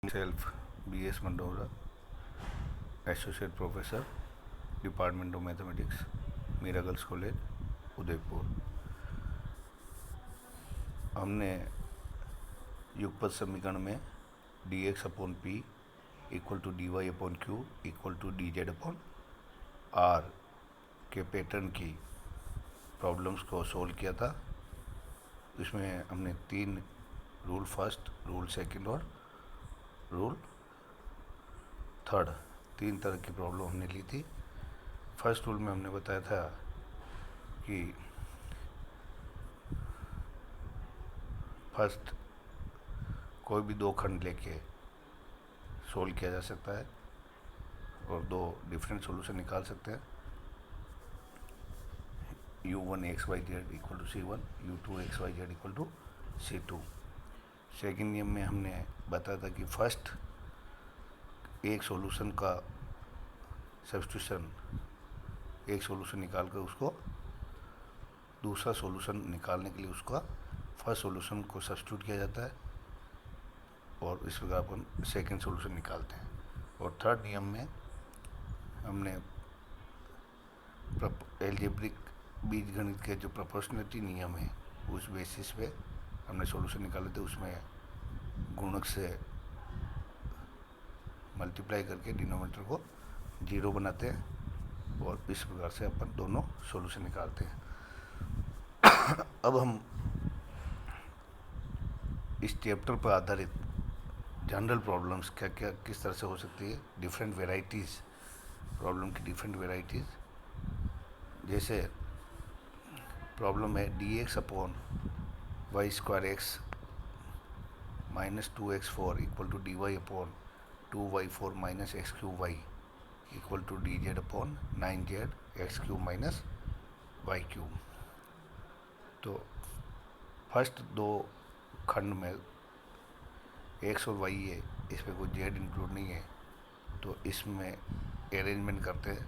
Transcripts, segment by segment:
Self B.S. Mandora, Associate Professor, Department of Mathematics, Meera girls college Udaipur. हमने युगपत समीकरण में dx upon p equal to dy upon q equal to dz upon r के pattern की problems को solve किया था। इसमें हमने 3 रूल फर्स्ट, रूल सेकंड और रूल थर्ड 3 तरह की प्रॉब्लम हमने ली थी। फर्स्ट रूल में हमने बताया था कि फर्स्ट कोई भी 2 खंड लेके सोल्व किया जा सकता है और 2 डिफरेंट सॉल्यूशन निकाल सकते हैं। u1 xyz equal to c1, u2 xyz equal to c2। Second नियम में हमने बताया था कि फर्स्ट एक सॉल्यूशन का सब्स्टिट्यूशन, एक सॉल्यूशन निकाल कर उसको दूसरा सॉल्यूशन निकालने के लिए उसका फर्स्ट सॉल्यूशन को सब्स्टिट्यूट किया जाता है और इस प्रकार अपन सेकेंड सॉल्यूशन निकालते हैं। और थर्ड नियम में हमने एल्जेब्रिक बीजगणित के जो प्रोपोर्शनलिटी नियम है उस बेसिस पे हमने सॉल्यूशन निकाले थे। उसमें गुणक से मल्टीप्लाई करके डिनोमिनेटर को 0 बनाते हैं और इस प्रकार से अपन दोनों सॉल्यूशन निकालते हैं। अब हम इस चैप्टर पर आधारित जनरल प्रॉब्लम्स क्या क्या किस तरह से हो सकती है, डिफरेंट वेराइटीज़, प्रॉब्लम की डिफरेंट वेराइटीज़। जैसे प्रॉब्लम है dx upon y square x minus 2x4 equal to dy upon 2y4 minus x q y equal to dz upon 9z x q minus y cube. तो first 2 खंड में x और y है, इसमें कोई z include नहीं है, तो इसमें अरेंजमेंट करते हैं।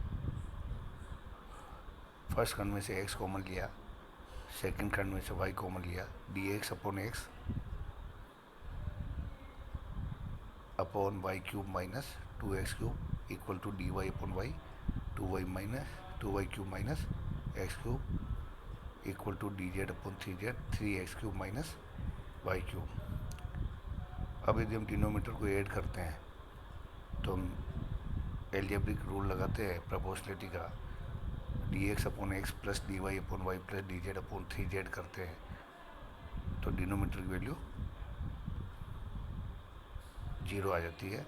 फर्स्ट खंड में से x कॉमन लिया, सेकंड खंड में से y कॉमन लिया, dx upon x upon y cube minus 2x cube equal to dy upon y 2y cube minus x cube equal to dz upon 3z 3x cube minus y cube. अब यदि हम denominator को add करते हैं तो हम algebraic rule लगाते हैं प्रोपोर्शनलिटी का, dx upon x plus dy upon y plus dz upon 3z करते हैं तो डिनोमिनेटर की वैल्यू 0 आ जाती है।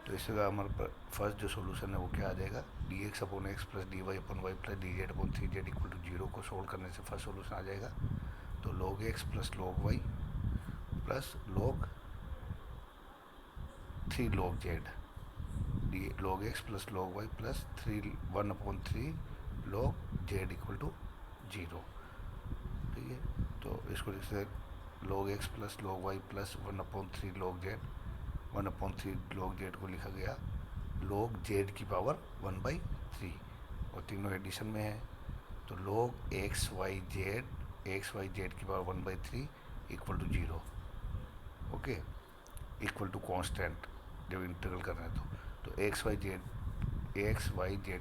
तो इस जगह हमारा फर्स्ट जो सॉल्यूशन है वो क्या आ जाएगा, dx upon x plus dy upon y plus dz upon 3z equal to 0 को सोल्व करने से फर्स्ट सॉल्यूशन आ जाएगा। तो log x plus log y plus log 3 log z, log x plus log y plus 1 upon 3 log z equal to 0। ठीक है, तो इसको जैसे log x plus log y plus 1 upon 3 log z, 1 upon 3 log z को लिखा गया log z की power 1/3 और तीनों एडिशन में है तो log x y z की power 1/3 equal to 0। Okay, equal to constant जब इंटीग्रल कर रहे हैं तो x y z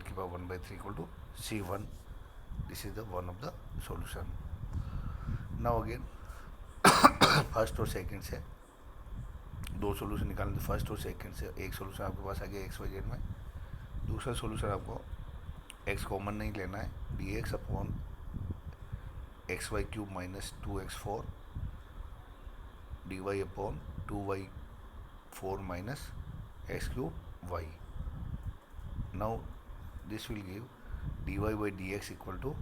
की power 1/3 equal to c1। This is the one of the solution. Now again first और सेकंड से 2 सॉल्यूशन निकालने, फर्स्ट और सेकंड से एक सॉल्यूशन आपके पास आ गया एक्स वाई जेड में। दूसरा सॉल्यूशन आपको x कॉमन नहीं लेना है, dx upon x y cube minus 2x4 dy upon 2y4 minus x cube y. Now this will give dy by d x equal to,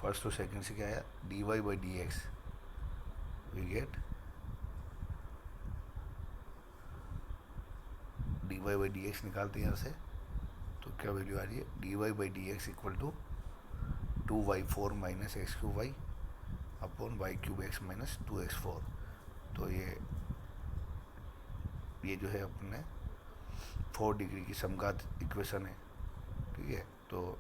first और second से क्या आया, dy by d x we get dy by d x निकालते हैं यहाँ से तो क्या वैल्यू आ रही है, dy by d x equal to 2y4 minus x cube y upon y cube x minus 2x4। तो ये जो है अपने 4 डिग्री की समघात इक्वेशन है। ठीक है, तो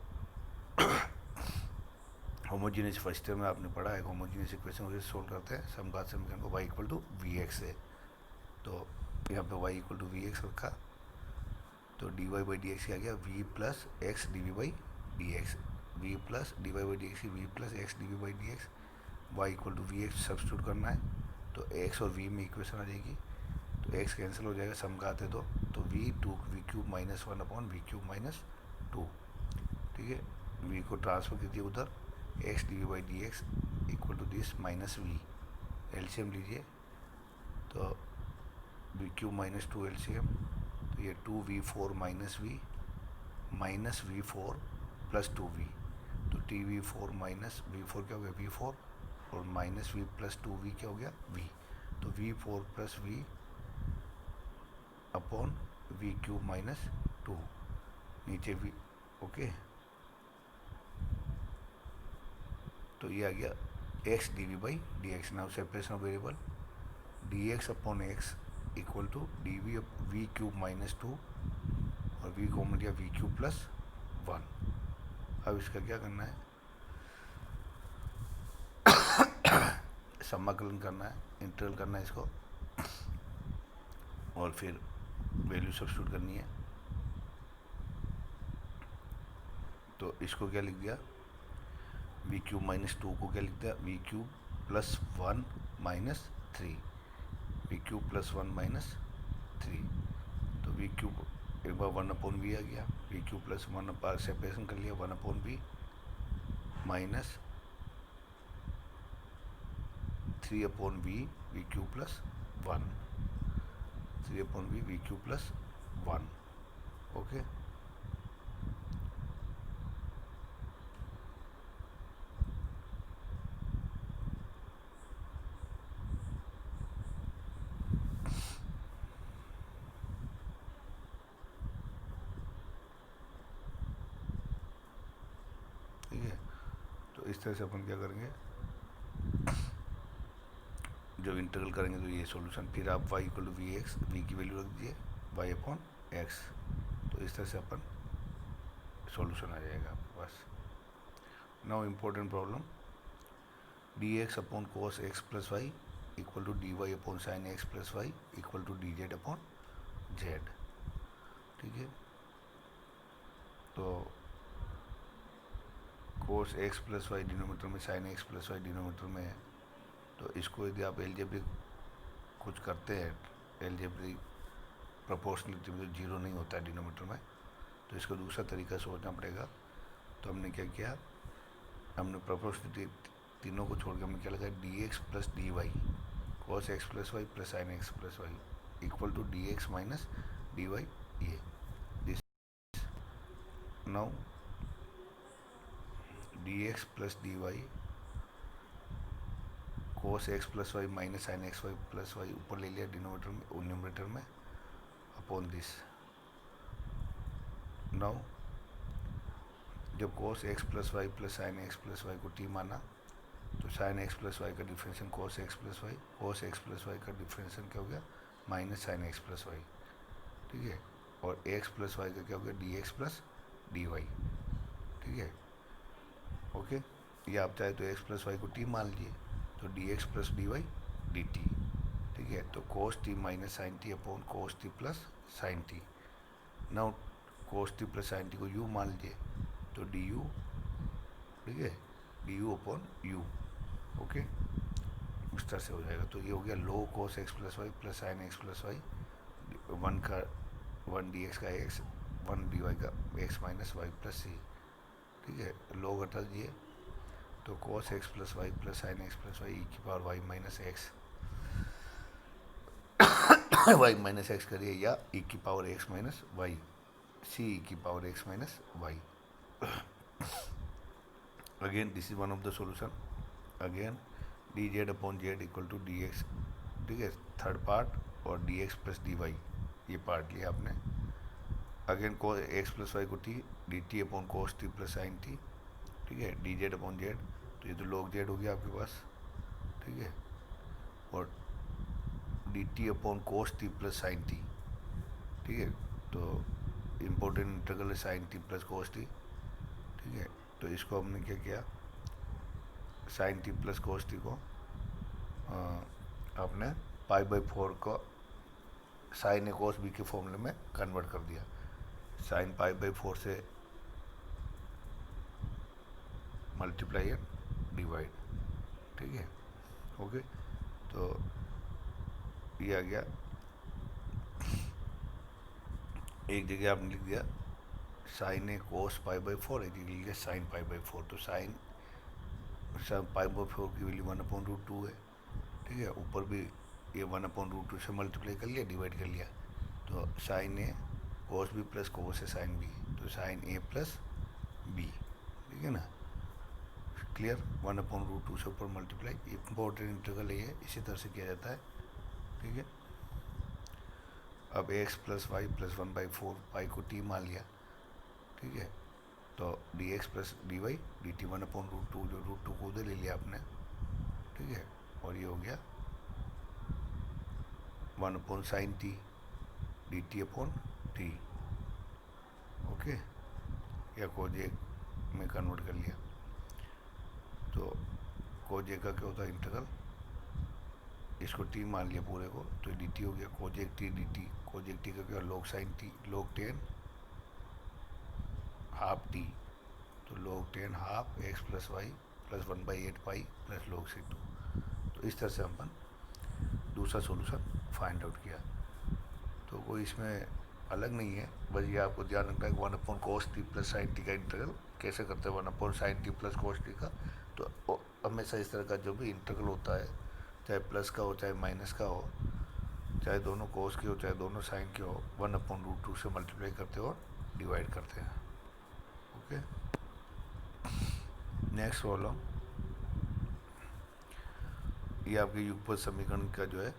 होमोजीनियस फर्स्ट ईयर में आपने पढ़ा है, होमोजीनियस इक्वेशन उसे सोल्व करते हैं समघात समीकरण को y equal to v x है। तो यहाँ पे y equal to v x रखा, तो d y by d x क्या गया, v plus x d v by d x, v plus d y by d x, v plus x d v by d x, y equal to v x substitute करना है, तो x और v में equation आ जाएगी, तो x cancel हो जाएगा, सम का आते तो v two v cube minus one upon v cube minus two, ठीक है, v को ट्रांसफर कीजिए उधर, x d v by d x equal to this minus v, LCM लीजिए, तो v cube minus two LCM, तो ये two v four minus v four plus two v, तो t v four minus v four क्या हो गया, v four, और minus v plus two v क्या हो गया, वी, तो v four plus v upon v cube minus two, नीचे वी, ओके, तो ये आ गया x d v by d x, now separation of variable, d x upon x equal to d v v cube minus two, और v common लिया v cube plus one. अब इसका क्या करना है, समाकलन करना है, इंटीग्रल करना है इसको, और फिर वैल्यू सब्स्टिट्यूट करनी है, तो इसको क्या लिख दिया, वी क्यूब माइनस टू को क्या लिख दिया, v cube plus one minus three, v cube plus one minus three, तो वी क्यूब एक बार वन अपॉन वी आ गया, वी क्यूब प्लस वन अपार सेपरेशन कर लिया, one upon v minus three upon v, v cube plus one, three upon v, v cube plus one, okay, ठीक है, तो इस तरह से अपन क्या करेंगे, जब इंटीग्रल करेंगे तो ये सॉल्यूशन, फिर आप y equal to v x, v की वैल्यू रख दीजिए y अपॉन एक्स, तो इस तरह से अपन सॉल्यूशन आ जाएगा आपके पास। Now important problem, d x upon cos x plus y equal to d y upon sine x plus y equal to d z upon z, ठीक है, तो cos x plus y denominator में, sine x plus y denominator में है, तो इसको यदि आप एलजेब्रिक कुछ करते हैं, एलजेब्रिक प्रोपोर्शनलिटी में तो जीरो नहीं होता है डिनोमीटर में, तो इसका दूसरा तरीका सोचना पड़ेगा, तो हमने क्या किया, हमने प्रोपोर्शनलिटी तीनों को छोड़ के हमने क्या लगा, d x plus d y cos x plus y plus sine x plus y equal to d x minus d y, ये this, now d x plus d y cos x plus y minus sine x y plus y ऊपर ले लिया denominator में, numerator में, upon this, now जब cos x plus y plus sine x plus y को t माना, तो sine x plus y का differential cos x plus y, cos x plus y का डिफरेंशियल क्या हो गया, minus sine x plus y, ठीक है, और एक्स प्लस वाई का क्या हो गया, d x plus d y, ठीक है, ओके, या आप चाहे तो एक्स प्लस वाई को टी मान लीजिए, तो d x plus d y d t, ठीक है, तो cos t minus sine t upon cos t plus sine t, now cos t plus sine t को यू मान लीजिए, तो डी यू, ठीक है, d u upon u, okay, इस तरह से हो जाएगा, तो ये हो गया log cos x plus y plus sine x plus y, one का वन डी एक्स का एक्स, वन डी वाई का x minus y plus c, ठीक है, लोग हटा दिए, तो cos x plus y plus sine x plus y e की power y minus x, y minus x करिए, या ई की power x minus y, c e की power x minus y, again this is one of the solution, again d z upon z equal to d x, ठीक है, third part, और d x plus d y ये part लिया आपने, again को x plus y को t, d t upon cos t plus sine t, ठीक है, डी जेड अपॉन जेड, तो ये तो लॉग जेड हो गया आपके पास, ठीक है, और d t upon cos t plus sine t, ठीक है, तो इम्पोर्टेंट इंटीग्रल है sine t plus cos t, ठीक है, तो इसको हमने क्या किया, sine t plus cos t को आपने पाई बाई फोर को साइन ए कोस बी के फॉर्मूले में कन्वर्ट कर दिया। साइन पाई बाई 4 से मल्टीप्लाई एंड डिवाइड, ठीक है। ओके, तो ये आ गया। एक जगह आपने लिख दिया sign a cos pi by 4, एक जगह लिख दिया साइन पाई बाई 4। तो साइन पाई बाई 4 की वैल्यू 1/√2 है, ठीक है। ऊपर भी ये 1/√2 से मल्टीप्लाई कर लिया, डिवाइड कर लिया। तो sign a cos B plus cos A sine B, तो साइन ए प्लस बी, ठीक है ना। क्लियर, 1/√2 से ऊपर मल्टीप्लाई, इंपॉर्टेंट इंटीग्रल है ये, इसी तरह से किया जाता है, ठीक है। अब x plus y plus 1/4, pi को टी मान लिया, ठीक है। तो d x plus d y d t 1/√2, जो √2 को उधर ले लिया आपने, ठीक है। और ये हो गया 1/sin t D t upon T, okay, या कोजेक में कन्वर्ट कर लिया। तो कोजेक का क्या होता है इंटीग्रल, इसको टी मान लिया पूरे को, तो डी टी हो गया cosec t d t. Cosec t का क्या, log sin t, log 10 half t, तो log 10 half x plus y plus 1/8 pi plus log c2। तो इस तरह से अपन दूसरा सॉल्यूशन फाइंड आउट किया। तो कोई इसमें अलग नहीं है, बस ये आपको ध्यान रखना है कि 1/cos t plus sine T का इंटीग्रल कैसे करते हैं, 1/sin t plus cos t का। तो हमेशा इस तरह का जो भी इंटीग्रल होता है, चाहे प्लस का हो चाहे माइनस का हो, चाहे दोनों कोस के हो चाहे दोनों साइन के हो, 1/√2 से मल्टीप्लाई करते हो और डिवाइड करते हैं, ओके। नेक्स्ट प्रॉब्लम, ये आपके युगपत समीकरण का जो है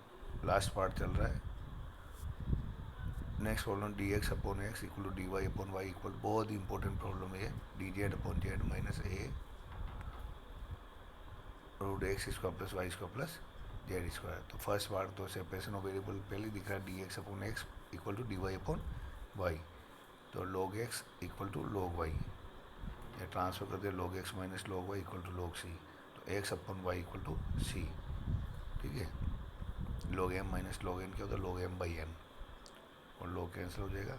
लास्ट पार्ट चल रहा है। Next problem, d x upon x equal to d y upon y equal, बहुत ही इंपॉर्टेंट प्रॉब्लम है ये, d z upon z minus a root x square plus y square plus z square. तो first part तो separation of variable पहले दिख रहा है, d x upon x equal to d y upon y. तो log x equal to log y, या transfer कर दिया log x minus log y equal to log c. तो x upon y equal to c, ठीक है। Log m minus log n क्या होता है, लॉग एम बाई एन, और लॉग कैंसिल हो जाएगा।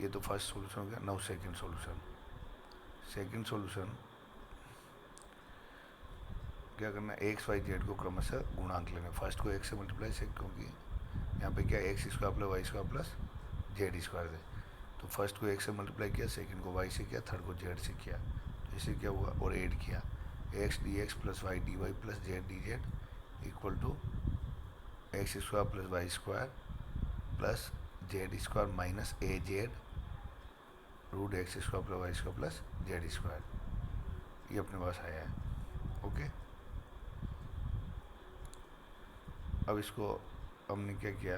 ये तो फर्स्ट सॉल्यूशन हो गया। Now second solution, second solution क्या करना है, एक्स वाई जेड को क्रमशः गुणांक लेना। फर्स्ट को एक्स से मल्टीप्लाई से, क्योंकि यहाँ पे क्या x square plus y square plus z square है। तो फर्स्ट को एक्स से मल्टीप्लाई किया, सेकंड को वाई से किया, थर्ड को जेड से किया। तो इससे क्या हुआ, और ऐड किया, x d x plus y d y plus z d z equal to x square plus y square plus z square minus a z root x square plus y square plus z square. ये अपने पास आया है, okay. अब इसको हमने क्या किया,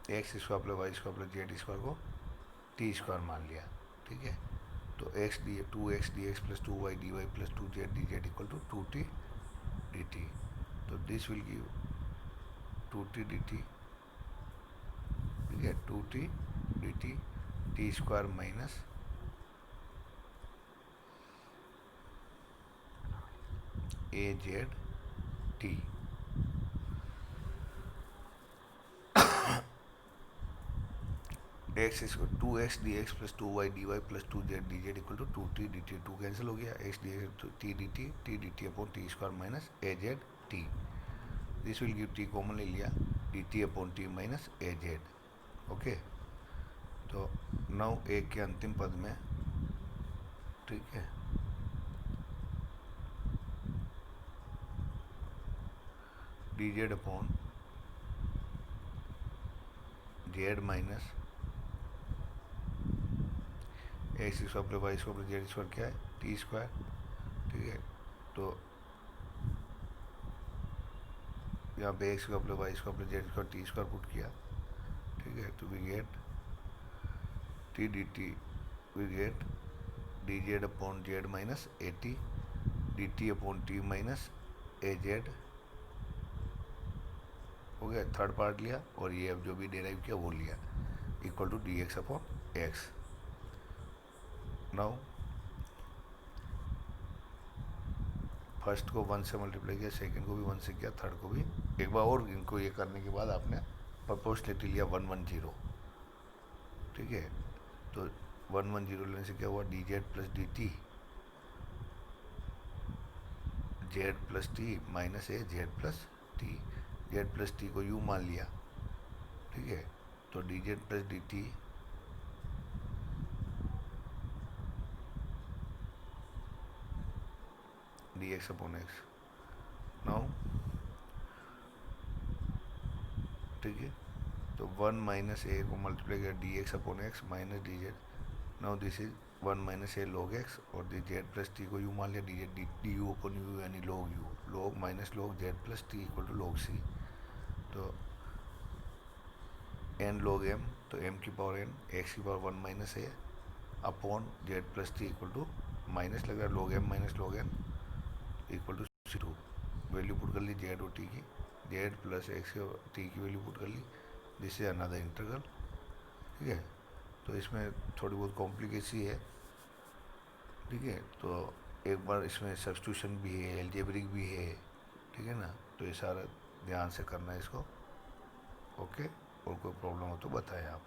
x square plus y square plus z square को टी स्क्वायर मान लिया, ठीक है। तो x d 2x d x plus 2y d y plus 2z d z equal to 2t d t. तो this will give 2t d t, ठीक है, 2t d t, t square minus a z t. X is 2x d x plus 2y d y plus 2z d z equal to 2t d t. 2 cancel हो गया, x d x t d t upon t square minus a z t. This will give t common ले लिया, d t upon t minus a z, okay. तो 9 एक के अंतिम पद में, ठीक है, d z upon z minus x square plus y square plus z square क्या है, टी स्क्वायर, ठीक है। तो यहाँ पे x square plus y square plus z square t square put किया, ठीक है। तो we get t d t, we get d z upon z minus a t d t upon t minus a z, हो गया। Third part लिया, और ये अब जो भी डेराइव किया वो लिया, equal to d x upon x. Now first को 1 से मल्टीप्लाई किया, सेकंड को भी 1 से किया, थर्ड को भी। एक बार और इनको ये करने के बाद आपने प्रोपोर्शनलिटी लिया 110, ठीक है। तो 110 लेने से क्या हुआ, d z plus d t z plus t minus a z plus t, z plus t को यू मान लिया, ठीक है। तो d z plus d t d x upon x, now ठीक है। तो 1 माइनस ए को मल्टीप्लाई किया d x upon x minus d z, now this is 1 minus a log x और डी जेड प्लस टी को u मान लिया, D z d u upon u यानी log u, log minus log z plus t equal to log c. तो n log m, तो m की power n x की power 1 minus a upon z plus t equal to minus लग रहा है log m minus log n equal to c two. Value put कर ली z और टी की, जेड प्लस एक्स टी की वैल्यू पुट कर ली, दिस इज अनदर इंटीग्रल, ठीक है। तो इसमें थोड़ी बहुत कॉम्प्लिकेसी है, ठीक है। तो एक बार इसमें सब्स्टिट्यूशन भी है, एल्जेब्रिक भी है, ठीक है ना। तो ये सारा ध्यान से करना है इसको, ओके। और कोई प्रॉब्लम हो तो बताएं आप।